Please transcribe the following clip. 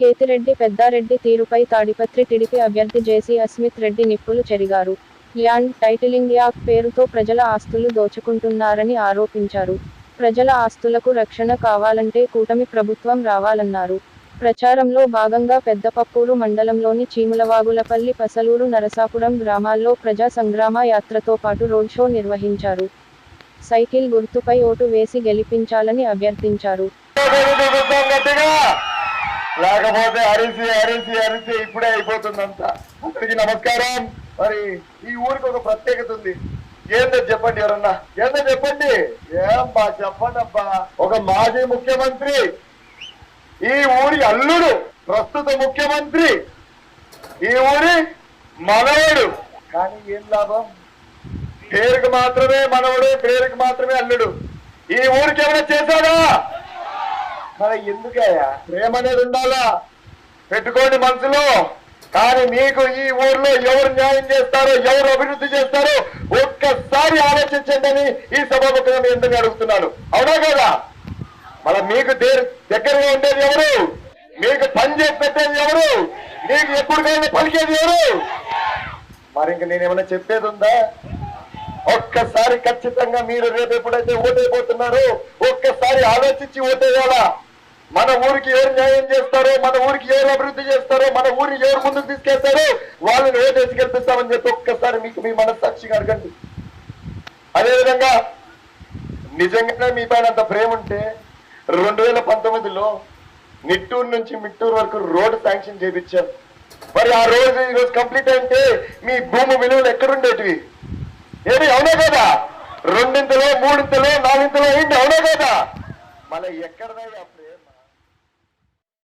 కేతిరెడ్డి పెద్దారెడ్డి తీరుపై తాడిపత్రి టీడీపీ అభ్యర్థి జేసీ అస్మిత్ రెడ్డి నిప్పులు చెరిగారు. ల్యాండ్ టైటిలింగ్ యాక్ట్ పేరుతో ప్రజల ఆస్తులు దోచుకుంటున్నారని ఆరోపించారు. ప్రజల ఆస్తులకు రక్షణ కావాలంటే కూటమి ప్రభుత్వం రావాలన్నారు. ప్రచారంలో భాగంగా పెద్దపప్పూరు మండలంలోని చీములవాగులపల్లి, పసలూరు, నరసాపురం గ్రామాల్లో ప్రజా సంగ్రామ యాత్రతో పాటు రోడ్ షో నిర్వహించారు. సైకిల్ గుర్తుపై ఓటు వేసి గెలిపించాలని అభ్యర్థించారు. లేకపోతే అరిసి అరిసి అరిసి ఇప్పుడే అయిపోతుందంతా. అందరికి నమస్కారం. మరి ఈ ఊరికి ఒక ప్రత్యేకత ఉంది. ఏంటో చెప్పండి, ఎవరన్నా ఏంటో చెప్పండి. ఏం బా చెప్పండి అబ్బా. ఒక మాజీ ముఖ్యమంత్రి, ఈ ఊరి అల్లుడు, ప్రస్తుత ముఖ్యమంత్రి, ఈ ఊరి మనవడు. కానీ ఏం లాభం? పేరుకు మాత్రమే మనవడు, పేరుకు మాత్రమే అల్లుడు. ఈ ఊరికి ఏమైనా చేశాడా? మరి ఎందుకయ్యా? ప్రేమ అనేది ఉండాలా, పెట్టుకోండి మనసులో. కానీ మీకు ఈ ఊర్లో ఎవరు న్యాయం చేస్తారో, ఎవరు అభివృద్ధి చేస్తారో ఒక్కసారి ఆలోచించండి అని ఈ సభాముఖంగా మీ అందరినీ అడుగుతున్నాను. అవునా కదా? మళ్ళీ మీకు దగ్గరగా ఉండేది ఎవరు? మీకు పని చేసి పెట్టేది ఎవరు? మీకు ఎప్పుడు కానీ పలికేది ఎవరు? మరి ఇంక నేనేమైనా చెప్పేది ఉందా? ఒక్కసారి ఖచ్చితంగా మీరు రేపు ఎప్పుడైతే ఓటైపోతున్నారో ఒక్కసారి ఆలోచించి ఓటేయాలా. మన ఊరికి ఎవరు న్యాయం చేస్తారో, మన ఊరికి ఎవరు అభివృద్ధి చేస్తారో, మన ఊరిని ఎవరు ముందుకు తీసుకెళ్తారో వాళ్ళని ఓటేసి గెలిపిస్తామని చెప్పి ఒక్కసారి మీకు మీ మనస్సాక్షిగా అడగండి. అదేవిధంగా నిజంగానే మీ పైన అంత ప్రేమ ఉంటే 2019లో నిట్టూరు నుంచి మిట్టూరు వరకు రోడ్డు శాంక్షన్ చేయించారు. మరి ఆ రోజు ఈరోజు కంప్లీట్ అంటే మీ భూమి విలువలు ఎక్కడుండేటివి? ఏది? అవునా కదా? 2 ఇంతలో 3 ఇంతలో 4 ఇంతలో అయింది. అవునా కదా? మళ్ళీ ఎక్కడదా